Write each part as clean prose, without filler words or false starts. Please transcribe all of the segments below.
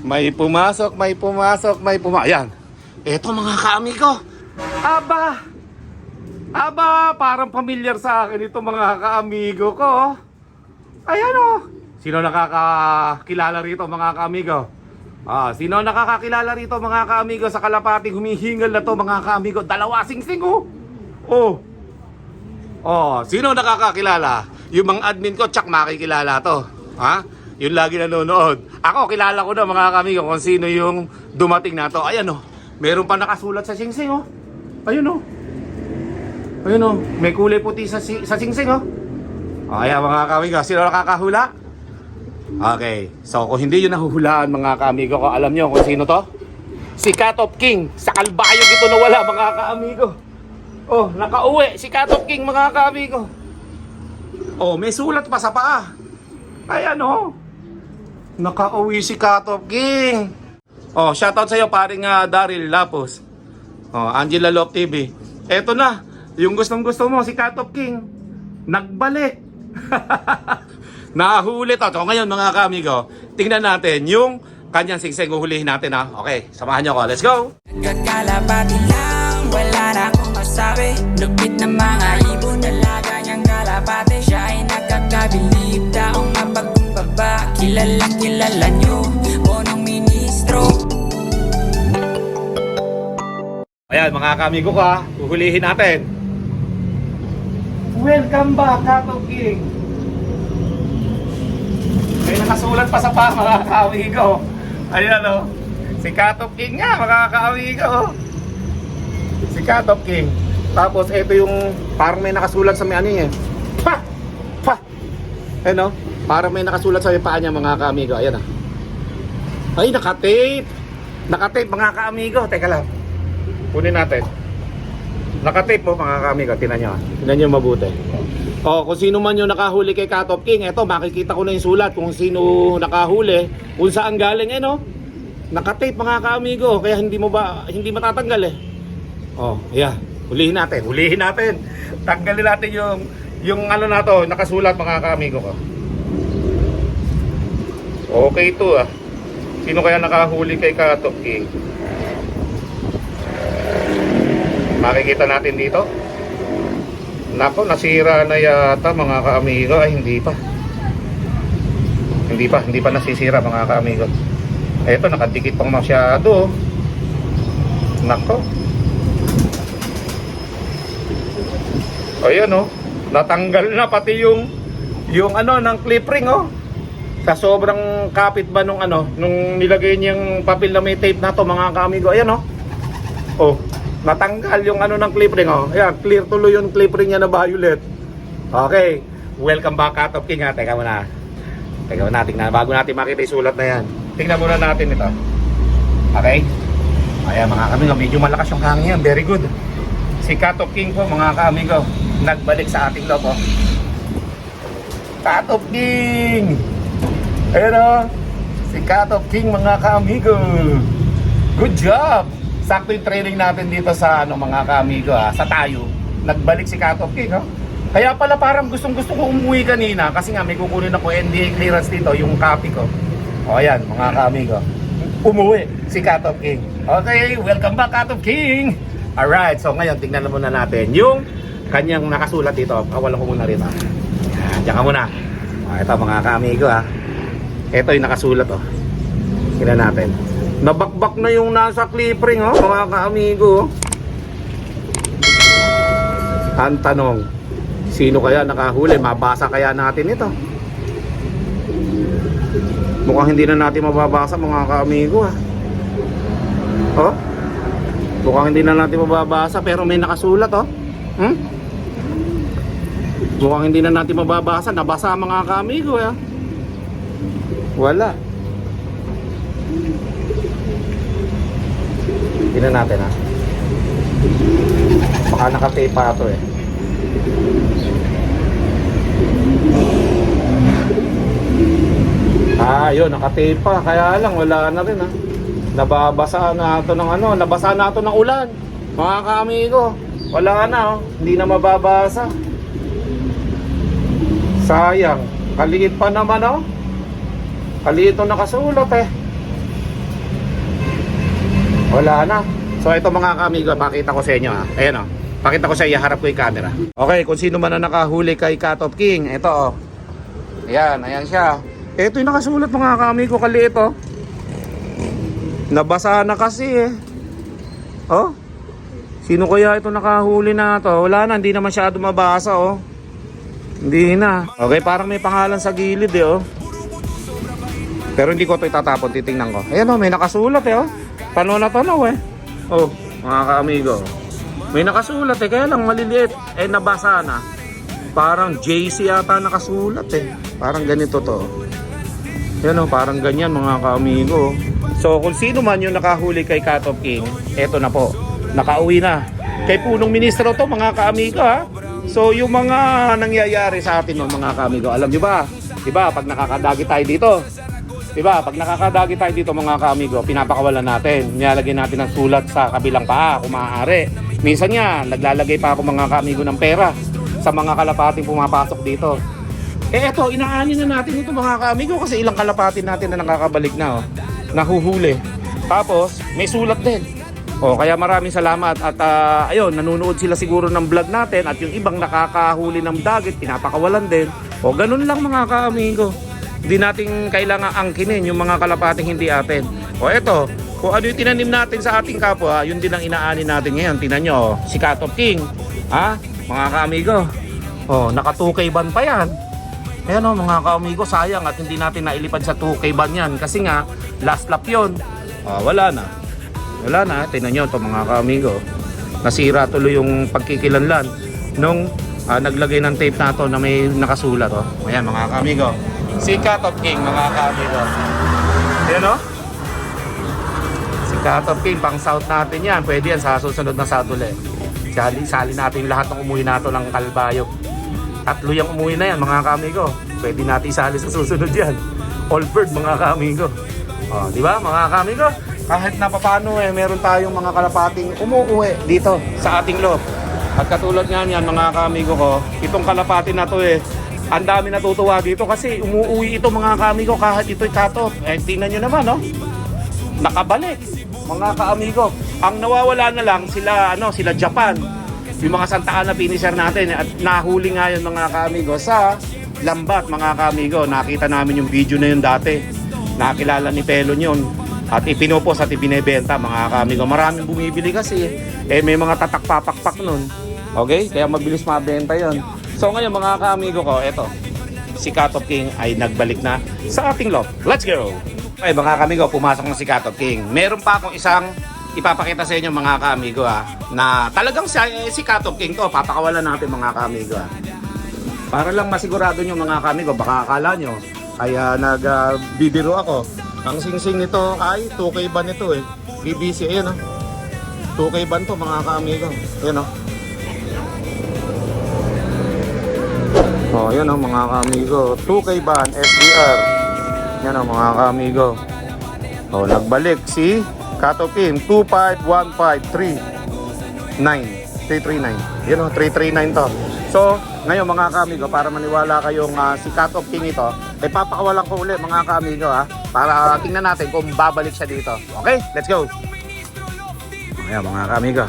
May pumasok, may pumasok, may pumasok. Ayan. Eto mga kaamigo. Aba! Aba, parang familiar sa akin ito mga kaamigo ko. Ayan o. Sino nakakakilala rito mga kaamigo? Sino nakakakilala rito mga kaamigo sa kalapating humihingal na to mga kaamigo? Dalawa singsing oh. Sino nakakakilala? Yung mga admin ko, tsak makikilala to. Ha? Yung lagi nanonood. Ako, kilala ko na mga kaamigo kung sino yung dumating na to. Ayan oh. Meron pa nakasulat sa singsing oh. Ayun oh. Ayun oh. May kulay puti sa singsing oh. Ayan mga kaamigo. Sino nakakahula? Okay. So kung hindi yun nahuhulaan mga kaamigo ko, alam nyo kung sino to? Si Cat of King. Sa kalbayog ito nawala mga kaamigo. Oh, nakauwi. Si Cat of King mga kaamigo. Oh, may sulat pa sa paa. Ayan oh. Nakauwi si Cat of King. Oh, shoutout sa'yo paring Daryl Lapos. Oh, Angela Love TV. Eto na, yung gustong gusto mo, si Cat of King. Nagbalik. Nahuli to. So ngayon mga kaamigo, tingnan natin yung kanyang singsing. Uhulihin natin ha. Okay, samahan nyo ako. Let's go. Nagkakalapati lang, wala na akong masabi. Lupit ng mga ibon, dalaga niyang kalapati. Siya ay nakakabilib, taong mapagkumbaba. Kilalang kilala niyo, bonong ministro. Ayan mga kaamigo ko ha. Uhulihin natin. Welcome back, Cat of King. May nakasulat pa sa paa mga kaamigo. Ayan o. Si Cat of King nga mga kaamigo. Si Cat of King. Tapos ito yung parang may nakasulat sa may ano niya. Pa! Pa! Ayan o. Parang may nakasulat sa may paa niya mga kaamigo. Ayan o. Ay nakatape. Nakatape mga kaamigo. Teka lang. Kunin natin. Nakatape mo mga kaamigo. Tingnan nyo. Tingnan nyo mabuti. Kung sino man yung nakahuli kay Cat of King, eto makikita ko na yung sulat kung sino nakahuli, kung saan galing no? Nakatape mga kaamigo, kaya hindi matatanggal eh. Yeah. Hulihin natin. Tanggalin natin yung ano na to, nakasulat mga kaamigo ko. Okay to ah. Sino kaya nakahuli kay Cat of King? Makikita natin dito. Nako, nasira na yata mga kaamigo. Ay, hindi pa nasisira mga kaamigo. Eto, nakadikit pang masyado. Nako. Ayan natanggal na pati yung ano ng clip ring sa sobrang kapit ba nung nilagay niyang papel na may tape na to mga kaamigo. Ayan natanggal yung ng clip ring Ayan, clear tuloy yung clip ring niya na violet. Okay, welcome back Cat of King ha. Teka muna, tingnan bago natin makita yung sulat na yan. Tingnan muna natin ito. Okay. Ayan mga kaamigo, medyo malakas yung hangin yan. Very good. Si Cat of King po mga kaamigo, nagbalik sa ating loob Cat of King. Ayan si Cat of King mga kaamigo. Good job. Sakto yung training natin dito sa mga kaamigo sa tayo. Nagbalik si Cat of King Kaya pala parang gustong ko umuwi kanina kasi nga may kukunin ako NDA clearance dito, yung copy ko. Ayan mga kaamigo. Umuwi si Cat of King. Okay, welcome back Cat of King. Alright, so ngayon tingnan na muna natin yung kanyang nakasulat dito. Kawalan ko muna rin Diyan ka muna. Ito mga kaamigo Ito yung nakasulat Tingnan natin. Nabakbak na yung nasa clip ring mga kaamigo. Ang tanong, sino kaya nakahuli? Mabasa kaya natin ito? Mukhang hindi na natin mababasa mga kaamigo Mukhang hindi na natin mababasa pero may nakasulat Mukhang hindi na natin mababasa. Nabasa mga kaamigo Wala. Tingnan natin baka nakatape pa ito yun, nakatape pa. Kaya lang wala na rin nababasa na ito nabasa na ito ng ulan mga kaamigo. Wala na hindi na mababasa. Sayang. Kaliit pa naman Kaliit ito nakasulat Wala na. So ito mga kamigo, pakita ko sa inyo ha. Ayan o. Pakita ko sa iyo, harap ko yung camera. Okay, kung sino man na nakahuli kay Cut of King, ito o. Ayan, ayan siya. Ito yung nakasulat mga kamigo, kaliit o. Nabasa na kasi eh. Oh. Sino kaya ito nakahuli na to? Wala na, hindi na masyado mabasa oh. Hindi na. Okay, parang may pangalan sa gilid eh oh. Pero hindi ko ito itatapon, titingnan ko. Ayan oh, may nakasulat eh oh. Tanaw na tanaw eh. Oh, mga kaamigo. May nakasulat eh, kaya lang maliliit. Eh, nabasa na. Parang JC yata nakasulat eh. Parang ganito to. Ayan oh, parang ganyan mga kaamigo. So, kung sino man yung nakahuli kay Cut of King, eto na po. Nakauwi na. Kay punong ministro to mga kaamigo ha. So, yung mga nangyayari sa atin mga kaamigo, alam nyo ba? Diba, pag nakakadagi tayo dito, diba, pag nakakadagi tayo dito mga kaamigo, pinapakawalan natin. Nilalagay natin ang sulat sa kabilang paa kung maaari. Minsan nga, naglalagay pa ako mga kaamigo ng pera sa mga kalapating pumapasok dito. Eh eto, inaani na natin ito mga kaamigo kasi ilang kalapatin natin na nakakabalik na oh. Nahuhuli. Tapos, may sulat din. O, kaya maraming salamat at ayun, nanonood sila siguro ng vlog natin at yung ibang nakakahuli ng dagit, pinapakawalan din. O, ganun lang mga kaamigo. Hindi natin kailangan angkinin yung mga kalapating hindi atin. O, eto, kung ano yung tinanim natin sa ating kapwa, yun din ang inaani natin ngayon. Tingnan nyo, si Cut of King. Ha? Mga kaamigo. O, naka-2K ban pa yan. Ayan o mga kaamigo, sayang at hindi natin nailipad sa 2K ban yan. Kasi nga, last lap yun. Wala na. Wala na, tingnan nyo ito mga kaamigo. Nasira tuloy yung pagkikilanlan nung naglagay ng tape na to na may nakasulat oh. Ayan mga kaamigo. Si Cut of King mga kaamigo. Ayan o. Si Cut of King, pang south natin yan. Pwede yan sa susunod na south ulit. Sali natin lahat ng umuwi na to ng Kalbayog. 3 yung umuwi na yan mga kaamigo. Pwede natin isali sa susunod yan. All bird mga kaamigo. Di ba mga kaamigo? Kahit na paano eh, meron tayong mga kalapating umuuwi dito sa ating loob. At katulad nga niyan mga kaamigo ko, itong kalapati na to eh, ang dami natutuwa dito kasi umuuwi ito mga kaamigo kahit ito'y cut-off. Eh tingnan nyo naman no? Nakabalik mga kaamigo. Ang nawawala na lang sila, sila Japan. Yung mga Santa Ana finisher natin at nahuli nga yun mga kaamigo sa Lambat mga kaamigo. Nakita namin yung video na yun dati. Nakilala ni Pelon yun. At ipinupos at ibinebenta mga kaamigo. Maraming bumibili kasi eh may mga tatak-papakpak nun. Okay? Kaya mabilis mabenta yun. So ngayon mga kaamigo ko, eto. Si Cut of King ay nagbalik na sa ating lot. Let's go! Okay mga kaamigo, pumasok na si Cut of King. Meron pa akong isang ipapakita sa inyo mga kaamigo na talagang si Cut of King to. Papakawalan natin mga kaamigo Para lang masigurado nyo mga kaamigo, baka akala nyo ay nagbibiro ako. Ang singsing nito ay 2K ban ito eh. BBC, ayan 2K ban to mga kaamigo. Ayan ayan mga kaamigo. 2K ban, SDR. Yan mga kaamigo. Nagbalik si Cut of King. 2515339. 339. Yan 339 to. So, ngayon mga kaamigo, para maniwala kayong si Cut of King ito, ay papakawalan ko ulit mga kaamigo para tingnan natin kung babalik siya dito. Okay, let's go. Ayan mga kaamigo.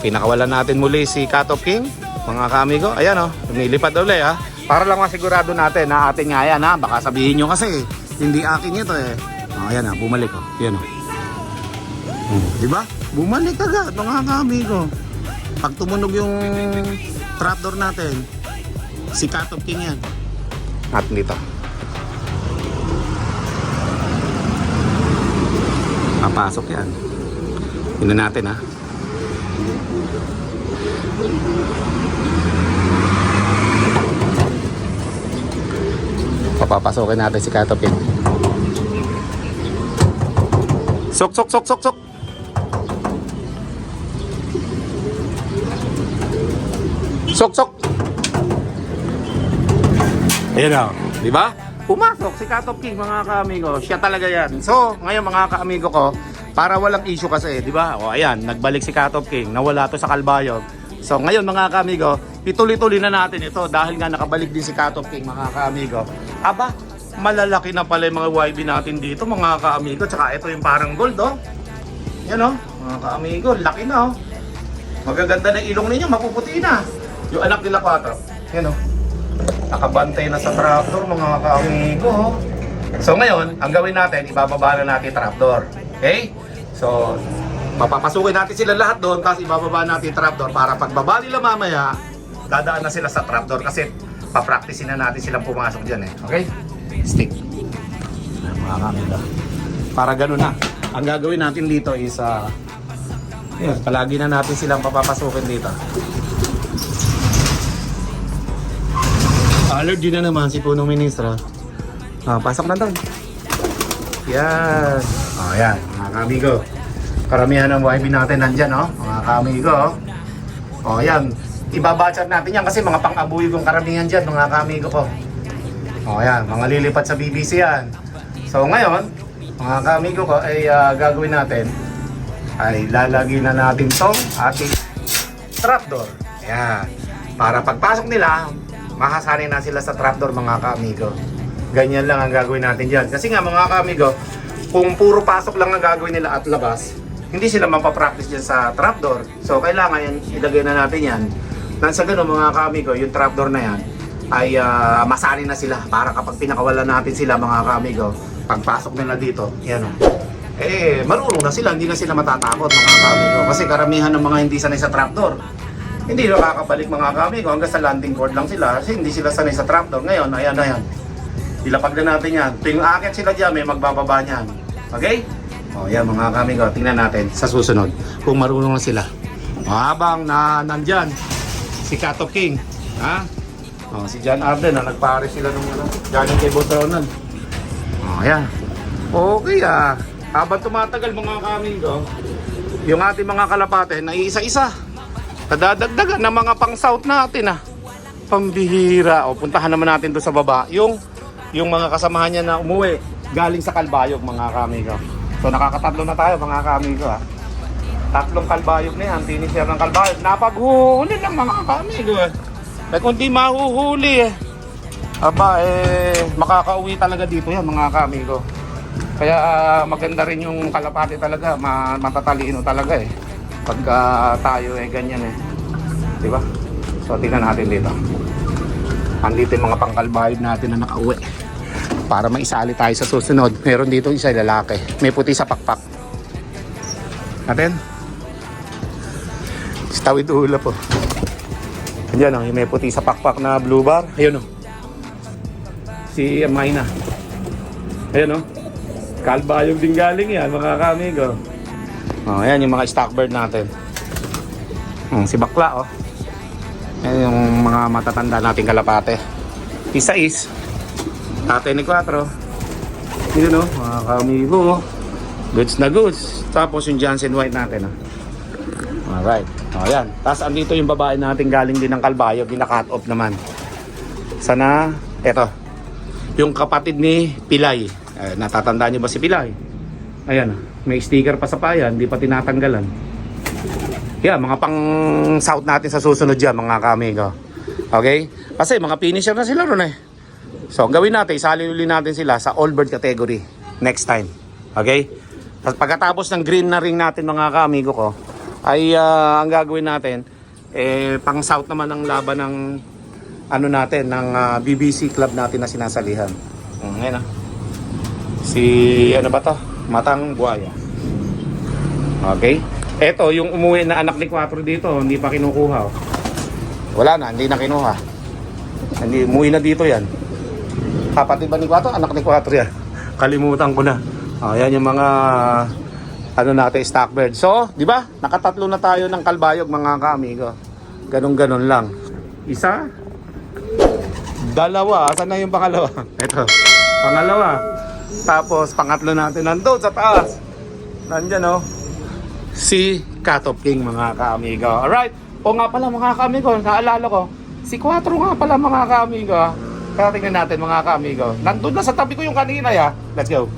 Pinakawalan natin muli si Cut of King, mga kaamigo. Ayan lumilipad ulit para lang masigurado natin na atin nga yan Baka sabihin nyo kasi, hindi akin ito eh. Ayan bumalik Ayan diba? Bumalik agad mga kaamigo. Pag tumunog yung trapdoor natin, si Cut of King yan. At dito. Papasok yan. Tingnan natin Papapasokin natin si Cut of King. Sok. Sok. Ayan di ba? Pumasok si Cut of King mga kaamigo. Siya talaga yan. So, ngayon mga kaamigo ko, para walang issue kasi, di ba? Ayan, nagbalik si Cut of King. Nawala to sa Kalbayog. So, ngayon mga kaamigo, ituloy-tuloy na natin ito dahil nga nakabalik din si Cut of King mga kaamigo. Aba, Malalaki na pala yung mga YB natin dito, mga ka-amigo. Tsaka ito yung parang gold, oh. Yan, oh. Mga ka-amigo, laki na, oh. Magaganda na ilong ninyo, mapuputi na. Yung anak nila 4. Yan, oh. Nakabantay na sa trapdoor, mga ka-amigo, oh. So ngayon, ang gawin natin, ibababa na natin yung trapdoor. Okay? So, papapasukin natin sila lahat doon, kasi ibababa natin yung trapdoor para pagbaba nila mamaya, dadaan na sila sa trapdoor kasi papracticein na natin silang pumasok dyan, eh. Okay? Stick. Mga kamila. Para ganun na. Ang gagawin natin dito is yun, palagi na natin silang papapasukin dito. Allergy na naman si Punong Ministra. Pasok na doon. Yan. Yan, mga kamigo. Karamihan ng YB natin nandyan, mga kamigo. Yan. Ibabachat natin yan kasi mga pang-abuy kong karamihan dyan, mga kamigo ko. Yan, mga lilipat sa BBC yan. So ngayon, mga kamigo ko, ay gagawin natin ay lalagyan na natin tong ating trapdoor. Ayan. Para pagpasok nila, mahasanay na sila sa trapdoor, mga kamigo. Ganyan lang ang gagawin natin dyan. Kasi nga, mga kamigo, kung puro pasok lang ang gagawin nila at labas, hindi sila mapapractice dyan sa trapdoor. So kailangan yan, ilagay na natin yan. Nang sa ganun, mga kamigo, yung trapdoor na yan ay masanay na sila para kapag pinakawalan natin sila, mga kamigo, pagpasok nila dito, yan marunong na sila, hindi na sila matatakot, mga kamigo. Kasi karamihan ng mga hindi sanay sa trapdoor, hindi nakakabalik, mga kamigo, hanggang sa landing board lang sila kasi hindi sila sanay sa trapdoor. Ngayon, ayan. Ilapag na natin yan. Tuwing aakyat sila dyan, may magbababa niyan. Okay? Yan, mga kamigo, tingnan natin sa susunod kung marunong na sila. Habang nandyan si Kato King, si John Arden, nagpare sila nung galing kay Botronan. Ayan. Okay, habang tumatagal, mga kamigo, yung ating mga kalapate na isa-isa, nadadagdagan ng mga pang-south natin, pambihira. Puntahan naman natin doon sa baba yung mga kasamahan niya na umuwi galing sa Kalbayog, mga kamigo. So nakakatatlo na tayo, mga kamigo, 3 kalbayog na yan, finisher ng kalbayog. Napaghuhuli lang, mga kamigo, kung di mahuhuli, makakauwi talaga dito yan, mga kamigo. Kaya maganda rin yung kalapate talaga, matatalino talaga pagka tayo ganyan diba? So tingnan natin dito. Andito yung mga pangkalbayog natin na nakauwi para maisali tayo sa susunod. Meron dito isa lalaki, may puti sa pakpak natin. Tawid ula po. Ayan, yung may puti sa pakpak na blue bar. Ayun, si Mayna. Ayun, kalbayog din galing yan, mga kamigo. Ayan yung mga stock bird natin. Si Bakla, Ayan yung mga matatanda nating kalapate. Isa is Tatay ni 4. Yun, mga kamigo. Goods na goods. Tapos yung Johnson White natin, Alright. Ayan. Tapos andito yung babae natin galing din ng Kalbayog, gina-cut off naman. Sana, eto. Yung kapatid ni Pilay. Natatandaan nyo ba si Pilay? Ayan, may sticker pa sa paya, hindi pa tinatanggalan. Yeah, mga pang south natin sa susunod dyan, mga kamigo. Okay? Kasi mga finisher na sila ron So, ang gawin natin, isali uli natin sila sa all bird category next time. Okay? Pagkatapos ng green na ring natin, mga kamigo ko, ay ang gagawin natin pang south naman ang laban ng natin ng BBC club natin na sinasalihan. Ngayon si ba to? Matang Buhaya. Okay? Eto yung umuwi na anak ni 4 dito, hindi pa kinukuha. Wala na, hindi na kinuha. Hindi umuwi na dito yan. Kapatid ba ni 4? Anak ni 4 yan. Kalimutan ko na. Yan yung mga natin, stock bird. So, di ba? Nakatatlo na tayo ng kalbayog, mga kaamigo. Ganon-ganon lang. Isa, dalawa. Asan na yung pangalawa? Ito. Pangalawa. Tapos, pangatlo natin nandun sa taas. Nandyan, si Cut Off King, mga kaamigo. Alright. O nga pala, mga kaamigo. Naalala ko. Si 4 nga pala, mga kaamigo. Kaya tingnan natin, mga kaamigo. Nandun na sa tabi ko yung kanina, Let's go.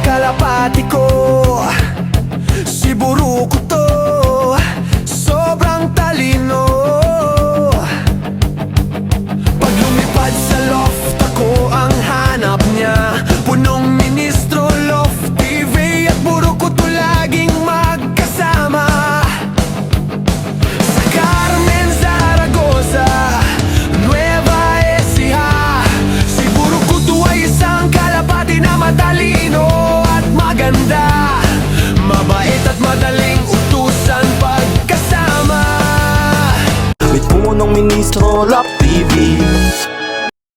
Kalapati ko ko to